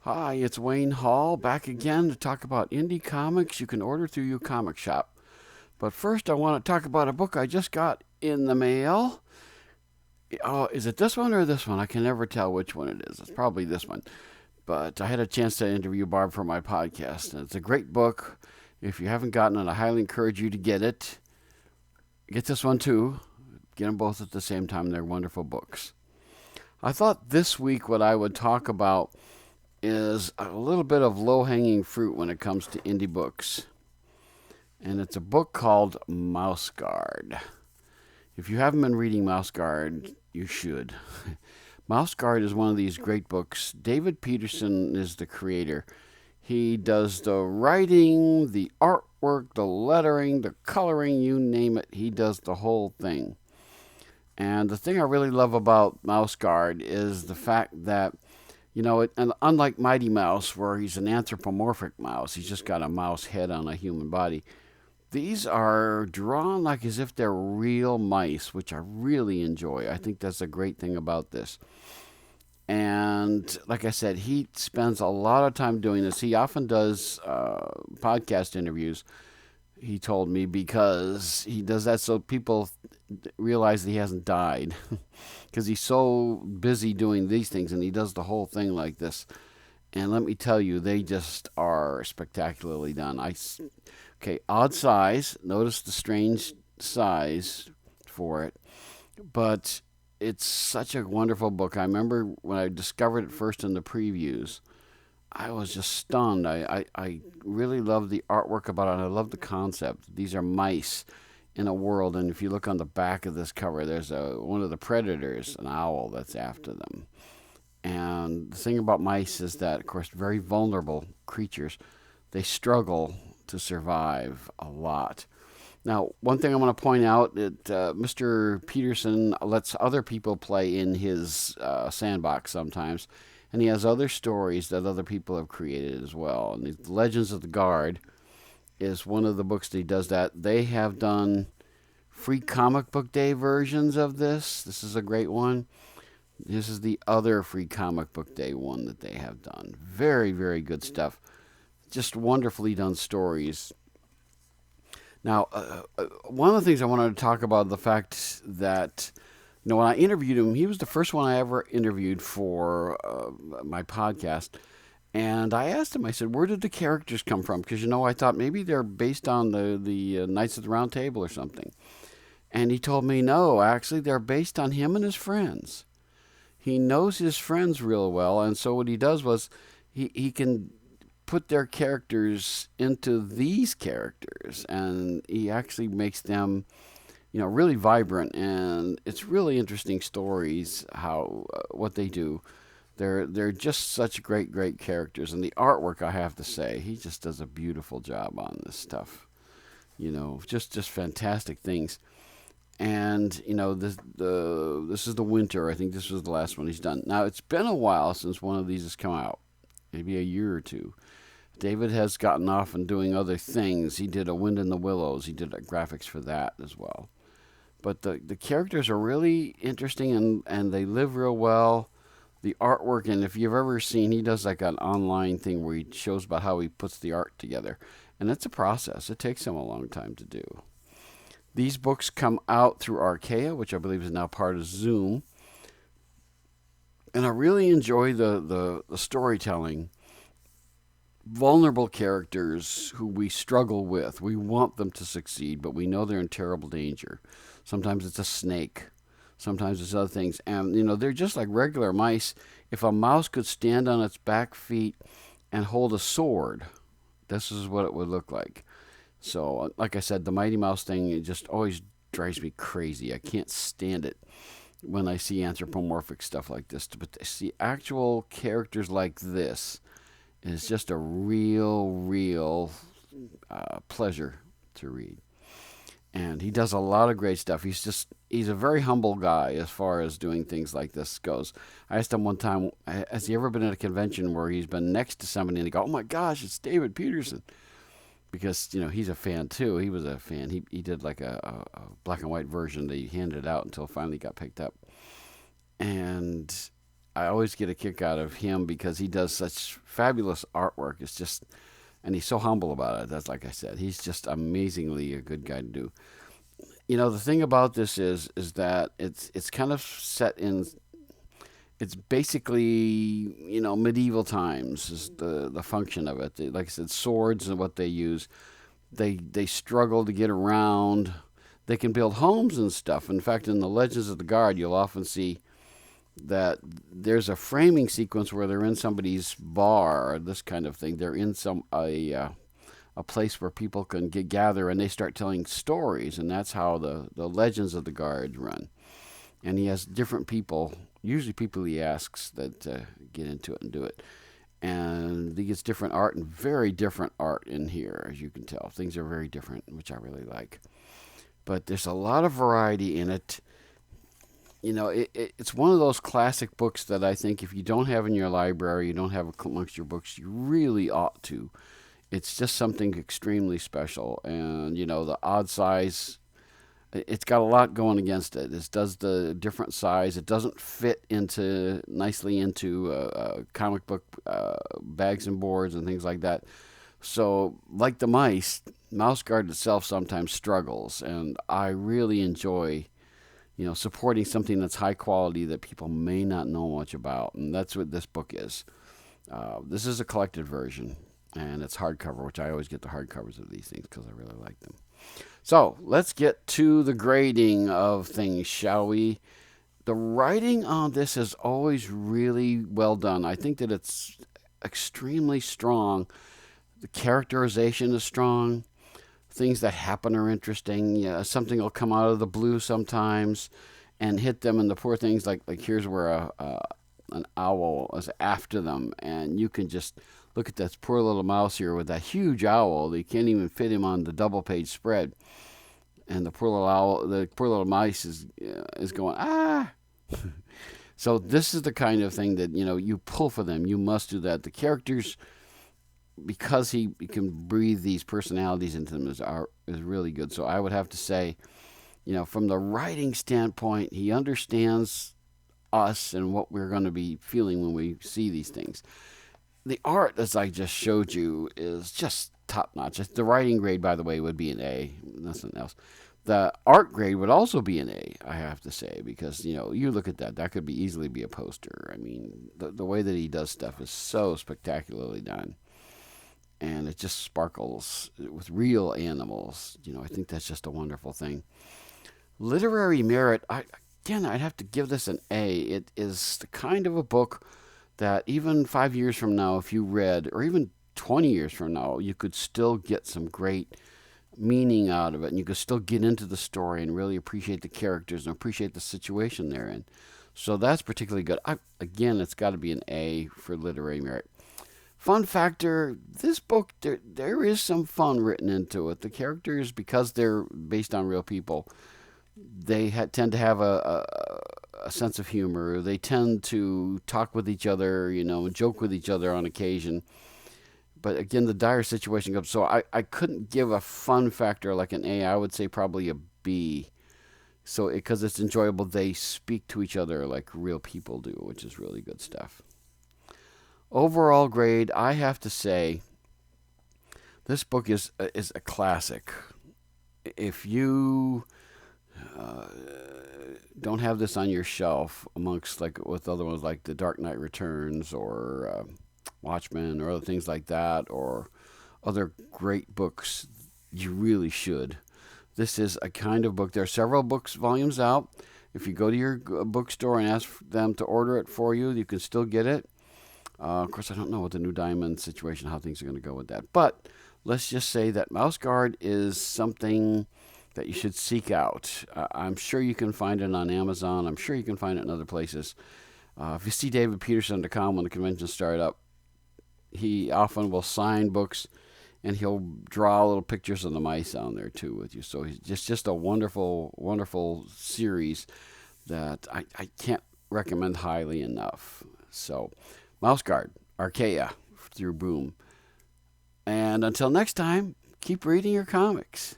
Hi, it's Wayne Hall back again to talk about indie comics you can order through your comic shop. But first, I want to talk about a book I just got in the mail. Oh, is it this one or this one? I can never tell which one it is. It's probably this one. But I had a chance to interview Barb for my podcast, and it's a great book. If you haven't gotten it, I highly encourage you to get it. Get this one too. Get them both at the same time. They're wonderful books. I thought this week what I would talk about is a little bit of low hanging fruit when it comes to indie books. And it's a book called Mouse Guard. If you haven't been reading Mouse Guard, you should. Mouse Guard is one of these great books. David Peterson is the creator. He does the writing, the artwork, the lettering, the coloring, you name it. He does the whole thing. And the thing I really love about Mouse Guard is the fact that and unlike Mighty Mouse, where he's an anthropomorphic mouse, he's just got a mouse head on a human body. These are drawn like as if they're real mice, which I really enjoy. I think that's a great thing about this. And like I said, he spends a lot of time doing this. He often does podcast interviews, he told me, because he does that so people realize that he hasn't died. Because he's so busy doing these things and he does the whole thing like this. And let me tell you, they just are spectacularly done. Okay, odd size. Notice the strange size for it, but it's such a wonderful book. I remember when I discovered it first in the previews, I was just stunned. I really love the artwork about it. I love the concept. These are mice in a world, and if you look on the back of this cover, there's one of the predators, an owl, that's after them. And the thing about mice is that, of course, very vulnerable creatures. They struggle to survive a lot. Now, one thing I want to point out that Mr. Peterson lets other people play in his sandbox sometimes, and he has other stories that other people have created as well. And the Legends of the Guard is one of the books that he does that. They have done free comic book day versions of this. This is a great one. This is the other free comic book day one that they have done. Very, very good stuff. Just wonderfully done stories. Now, one of the things I wanted to talk about the fact that when I interviewed him, he was the first one I ever interviewed for my podcast. And I asked him, I said, where did the characters come from? Because, I thought maybe they're based on the Knights of the Round Table or something. And he told me, no, actually, they're based on him and his friends. He knows his friends real well. And so what he does was he can put their characters into these characters. And he actually makes them, really vibrant. And it's really interesting stories, how what they do. They're just such great characters, and the artwork, I have to say, he just does a beautiful job on this stuff. Just fantastic things. And this is the winter. I think this was the last one he's done. Now it's been a while since one of these has come out, maybe a year or two. David has gotten off and doing other things. He did A Wind in the Willows. He did graphics for that as well. But the characters are really interesting, and they live real well. The artwork, and if you've ever seen, he does like an online thing where he shows about how he puts the art together. And it's a process. It takes him a long time to do. These books come out through Archaea, which I believe is now part of Zoom. And I really enjoy the storytelling. Vulnerable characters who we struggle with. We want them to succeed, but we know they're in terrible danger. Sometimes it's a snake. Sometimes it's other things. And, they're just like regular mice. If a mouse could stand on its back feet and hold a sword, this is what it would look like. So, like I said, the Mighty Mouse thing, it just always drives me crazy. I can't stand it when I see anthropomorphic stuff like this. But to see actual characters like this is just a real pleasure to read. And he does a lot of great stuff. He's a very humble guy as far as doing things like this goes. I asked him one time, has he ever been at a convention where he's been next to somebody and they go, oh my gosh, it's David Peterson. Because, he's a fan too. He was a fan. He did like a black and white version that he handed out until it finally got picked up. And I always get a kick out of him because he does such fabulous artwork. It's just, and he's so humble about it. That's like I said, he's just amazingly a good guy to do. The thing about this is that it's kind of set in. It's basically medieval times is the function of it. Like I said, swords and what they use. They struggle to get around. They can build homes and stuff. In fact, in the Legends of the Guard, you'll often see that there's a framing sequence where they're in somebody's bar or this kind of thing. They're in a place where people can gather and they start telling stories, and that's how the Legends of the Guard run. And he has different people, usually people he asks that get into it and do it. And he gets different art and very different art in here, as you can tell. Things are very different, which I really like. But there's a lot of variety in it. It's one of those classic books that I think if you don't have in your library, you don't have amongst your books, you really ought to. It's just something extremely special. And, the odd size, it's got a lot going against it. It does the different size. It doesn't fit nicely into comic book bags and boards and things like that. So, like the mice, Mouse Guard itself sometimes struggles. And I really enjoy supporting something that's high quality that people may not know much about. And that's what this book is. This is a collected version, and it's hardcover, which I always get the hardcovers of these things because I really like them. So let's get to the grading of things, shall we? The writing on this is always really well done. I think that it's extremely strong. The characterization is strong. Things that happen are interesting. Something will come out of the blue sometimes and hit them, and the poor things like here's where an owl is after them, and you can just look at this poor little mouse here with that huge owl. They can't even fit him on the double page spread, and the poor little mice is going ah. So this is the kind of thing that you pull for them. You must do that. The characters, because he can breathe these personalities into them, is really good. So I would have to say, from the writing standpoint, he understands us and what we're going to be feeling when we see these things. The art, as I just showed you, is just top notch. The writing grade, by the way, would be an A, nothing else. The art grade would also be an A, I have to say, because you look at that could easily be a poster. I mean, the way that he does stuff is so spectacularly done. And it just sparkles with real animals. I think that's just a wonderful thing. Literary merit, I'd have to give this an A. It is the kind of a book that even 5 years from now, if you read, or even 20 years from now, you could still get some great meaning out of it, and you could still get into the story and really appreciate the characters and appreciate the situation they're in. So that's particularly good. Again, it's got to be an A for literary merit. Fun factor, this book, there is some fun written into it. The characters, because they're based on real people, they tend to have a sense of humor. They tend to talk with each other, joke with each other on occasion. But again, the dire situation comes. So I couldn't give a fun factor like an A. I would say probably a B. So because it's enjoyable, they speak to each other like real people do, which is really good stuff. Overall grade, I have to say, this book is a classic. If you don't have this on your shelf amongst with other ones like The Dark Knight Returns or Watchmen or other things like that, or other great books, you really should. This is a kind of book. There are several volumes out. If you go to your bookstore and ask them to order it for you, you can still get it. Of course, I don't know what the New Diamond situation, how things are going to go with that. But let's just say that Mouse Guard is something that you should seek out. I'm sure you can find it on Amazon. I'm sure you can find it in other places. If you see DavidPeterson.com when the conventions start up, he often will sign books, and he'll draw little pictures of the mice on there too with you. So he's just a wonderful, wonderful series that I can't recommend highly enough. So Mouse Guard, Archaia, through Boom. And until next time, keep reading your comics.